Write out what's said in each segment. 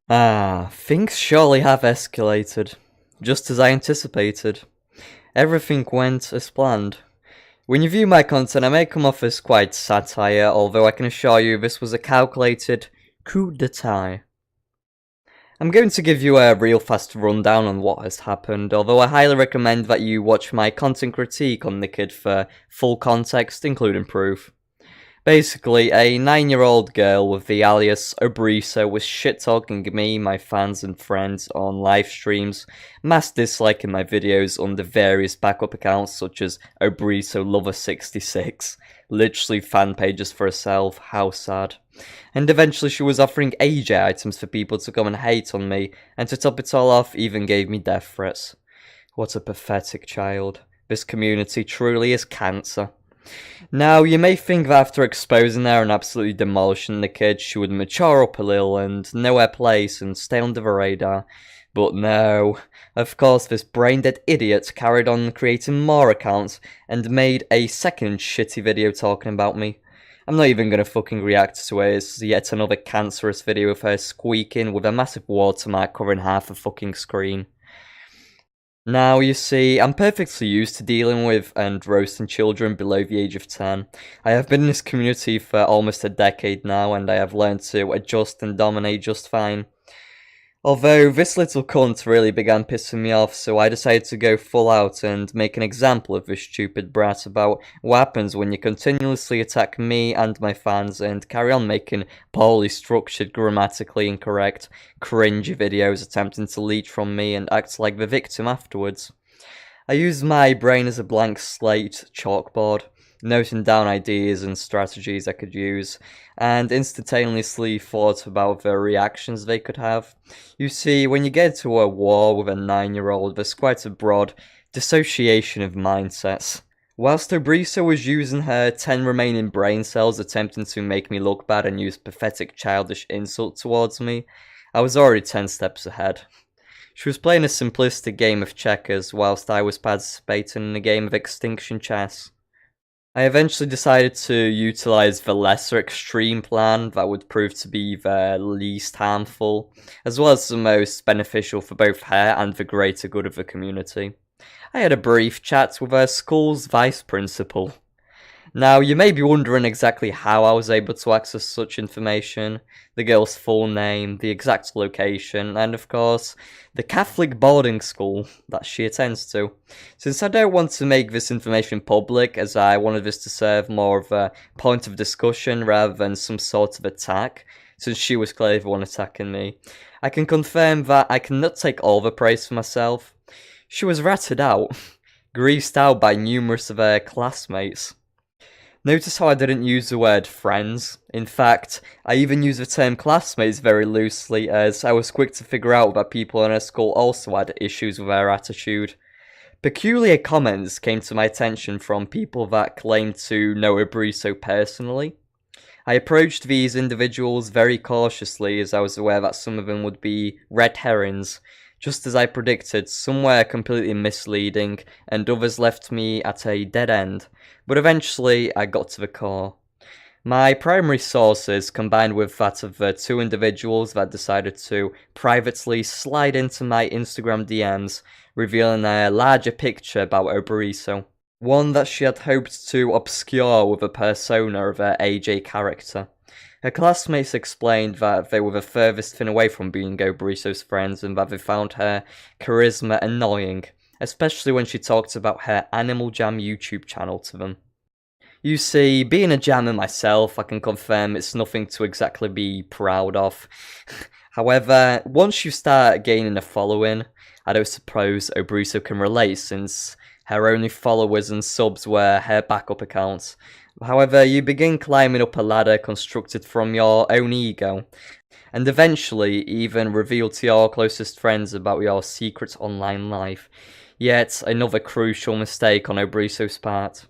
Things surely have escalated, just as I anticipated. Everything went as planned. When you view my content, I may come off as quite satire, although I can assure you this was a calculated coup d'etat. I'm going to give you a real fast rundown on what has happened, although I highly recommend that you watch my content critique on the kid for full context, including proof. Basically, a 9-year-old girl with the alias Obriso was shit-talking me, my fans and friends on live streams, mass disliking my videos under various backup accounts such as Obriso Lover 66, literally fan pages for herself, how sad. And eventually she was offering AJ items for people to come and hate on me, and to top it all off, even gave me death threats. What a pathetic child. This community truly is cancer. Now, you may think that after exposing her and absolutely demolishing the kid, she would mature up a little and know her place and stay under the radar. But no. Of course, this brain-dead idiot carried on creating more accounts and made a second shitty video talking about me. I'm not even gonna fucking react to it. It's yet another cancerous video of her squeaking with a massive watermark covering half the fucking screen. Now, you see, I'm perfectly used to dealing with and roasting children below the age of 10. I have been in this community for almost a decade now, and I have learned to adjust and dominate just fine. Although this little cunt really began pissing me off, so I decided to go full out and make an example of this stupid brat about what happens when you continuously attack me and my fans and carry on making poorly structured, grammatically incorrect, cringy videos attempting to leech from me and act like the victim afterwards. I used my brain as a blank slate chalkboard, noting down ideas and strategies I could use, and instantaneously thought about the reactions they could have. You see, when you get into a war with a 9-year-old, there's quite a broad dissociation of mindsets. Whilst Obriso was using her 10 remaining brain cells attempting to make me look bad and use pathetic childish insult towards me, I was already 10 steps ahead. She was playing a simplistic game of checkers whilst I was participating in a game of extinction chess. I eventually decided to utilise the lesser extreme plan that would prove to be the least harmful, as well as the most beneficial for both her and the greater good of the community. I had a brief chat with her school's vice principal. Now, you may be wondering exactly how I was able to access such information, the girl's full name, the exact location, and of course, the Catholic boarding school that she attends to. Since I don't want to make this information public, as I wanted this to serve more of a point of discussion rather than some sort of attack, since she was clearly the one attacking me, I can confirm that I cannot take all the praise for myself. She was ratted out, greased out by numerous of her classmates. Notice how I didn't use the word friends. In fact, I even use the term classmates very loosely, as I was quick to figure out that people in her school also had issues with her attitude. Peculiar comments came to my attention from people that claimed to know Obriso personally. I approached these individuals very cautiously, as I was aware that some of them would be red herrings. Just as I predicted, some were completely misleading, and others left me at a dead end, but eventually I got to the core. My primary sources, combined with that of the two individuals that decided to privately slide into my Instagram DMs, revealing a larger picture about Obriso. One that she had hoped to obscure with a persona of her AJ character. Her classmates explained that they were the furthest thing away from being Obriso's friends and that they found her charisma annoying, especially when she talked about her animaljam YouTube channel to them. You see, being a jammer myself, I can confirm it's nothing to exactly be proud of. However, once you start gaining a following, I don't suppose Obriso can relate since her only followers and subs were her backup accounts. However, you begin climbing up a ladder constructed from your own ego, and eventually even reveal to your closest friends about your secret online life. Yet another crucial mistake on Obriso's part.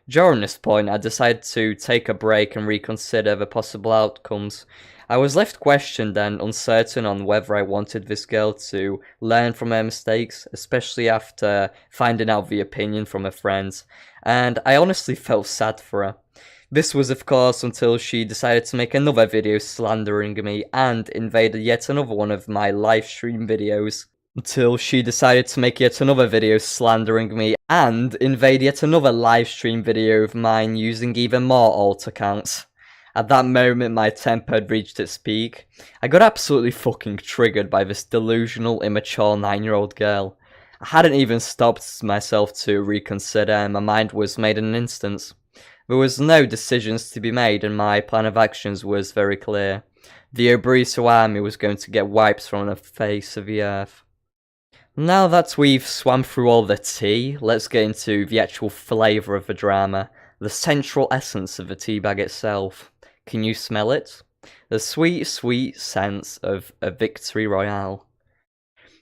During this point, I decided to take a break and reconsider the possible outcomes. I was left questioned and uncertain on whether I wanted this girl to learn from her mistakes, especially after finding out the opinion from her friends, and I honestly felt sad for her. This was of course until she decided to make another video slandering me and invaded yet another one of my livestream videos. Until she decided to make yet another video slandering me and invade yet another livestream video of mine using even more alt accounts. At that moment my temper had reached its peak. I got absolutely fucking triggered by this delusional, immature 9-year-old girl. I hadn't even stopped myself to reconsider and my mind was made in an instant. There was no decisions to be made and my plan of actions was very clear. The Obriso army was going to get wiped from the face of the earth. Now that we've swam through all the tea, let's get into the actual flavour of the drama, the central essence of the teabag itself. Can you smell it? The sweet, sweet sense of a victory royale.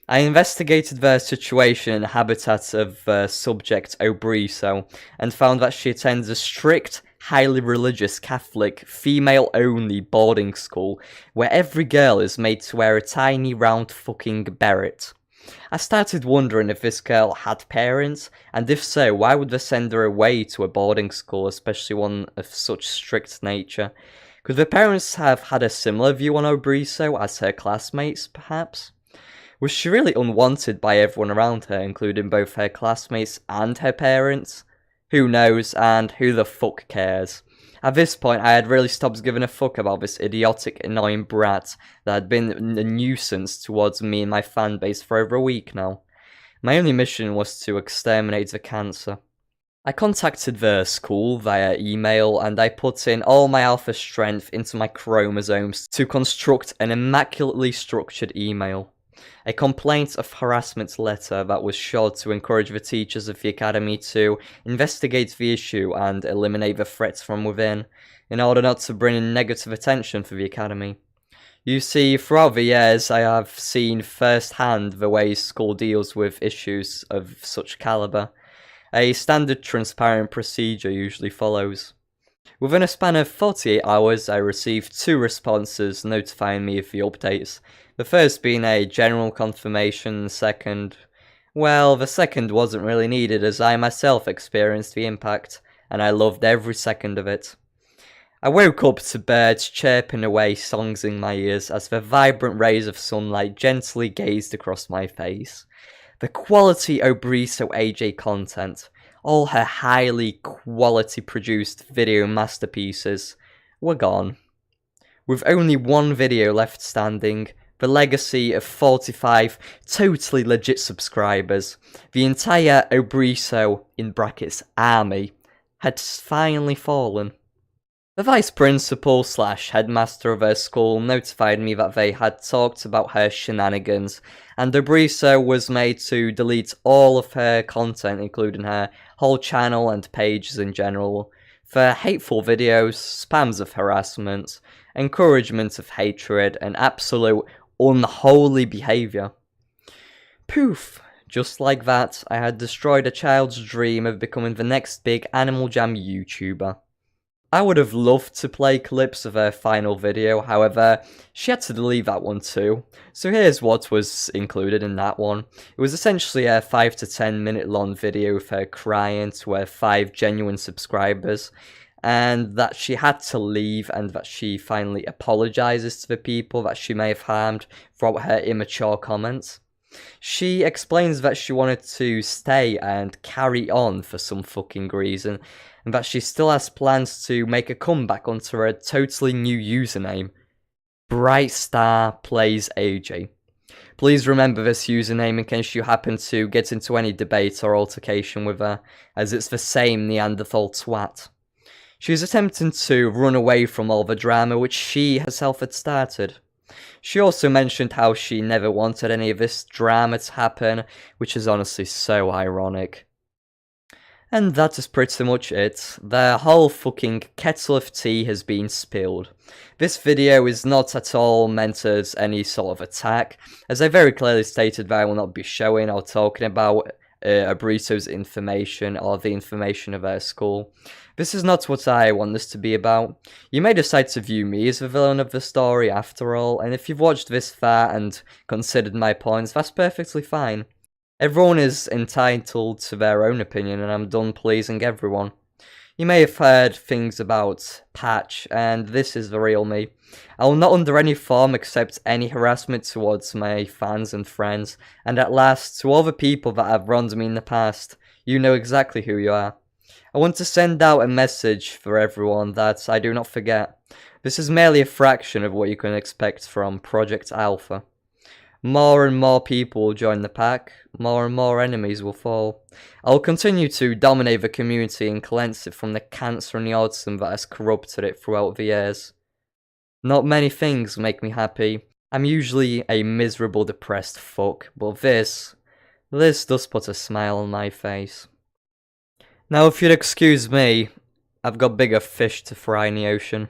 I investigated the situation and habitat of the subject Obriso and found that she attends a strict, highly religious Catholic, female-only boarding school where every girl is made to wear a tiny round fucking beret. I started wondering if this girl had parents, and if so, why would they send her away to a boarding school, especially one of such strict nature? Could the parents have had a similar view on Obriso as her classmates, perhaps? Was she really unwanted by everyone around her, including both her classmates and her parents? Who knows, and who the fuck cares? At this point, I had really stopped giving a fuck about this idiotic, annoying brat that had been a nuisance towards me and my fanbase for over a week now. My only mission was to exterminate the cancer. I contacted the school via email and I put in all my alpha strength into my chromosomes to construct an immaculately structured email. A complaint of harassment letter that was sure to encourage the teachers of the academy to investigate the issue and eliminate the threats from within, in order not to bring in negative attention for the academy. You see, throughout the years I have seen firsthand the way school deals with issues of such calibre. A standard transparent procedure usually follows. Within a span of 48 hours I received 2 responses notifying me of the updates. The first being a general confirmation, the second... well, the second wasn't really needed as I myself experienced the impact, and I loved every second of it. I woke up to birds chirping away songs in my ears as the vibrant rays of sunlight gently gazed across my face. The quality Obriso AJ content, all her highly quality produced video masterpieces, were gone. With only one video left standing, the legacy of 45 totally legit subscribers, the entire Obriso, in brackets, army, had finally fallen. The vice principal / headmaster of her school notified me that they had talked about her shenanigans, and Obriso was made to delete all of her content, including her whole channel and pages in general, for hateful videos, spams of harassment, encouragement of hatred, and absolute unholy behaviour. Poof! Just like that, I had destroyed a child's dream of becoming the next big animaljam YouTuber. I would have loved to play clips of her final video, however, she had to delete that one too. So here's what was included in that one. It was essentially a 5 to 10 minute long video of her crying to her 5 genuine subscribers, and that she had to leave and that she finally apologises to the people that she may have harmed throughout her immature comments. She explains that she wanted to stay and carry on for some fucking reason, and that she still has plans to make a comeback under a totally new username, Bright Star Plays AJ. Please remember this username in case you happen to get into any debate or altercation with her, as it's the same Neanderthal twat. She is attempting to run away from all the drama which she herself had started. She also mentioned how she never wanted any of this drama to happen, which is honestly so ironic. And that is pretty much it. The whole fucking kettle of tea has been spilled. This video is not at all meant as any sort of attack, as I very clearly stated that I will not be showing or talking about Obriso's information or the information of our school. This is not what I want this to be about. You may decide to view me as the villain of the story after all, and if you've watched this far and considered my points, that's perfectly fine. Everyone is entitled to their own opinion, and I'm done pleasing everyone. You may have heard things about Patch, and this is the real me. I will not under any form accept any harassment towards my fans and friends, and at last, to all the people that have wronged me in the past, you know exactly who you are. I want to send out a message for everyone that I do not forget. This is merely a fraction of what you can expect from Project Alpha. More and more people will join the pack, more and more enemies will fall. I will continue to dominate the community and cleanse it from the cancer and the autism that has corrupted it throughout the years. Not many things make me happy. I'm usually a miserable, depressed fuck, but this does put a smile on my face. Now if you'd excuse me, I've got bigger fish to fry in the ocean.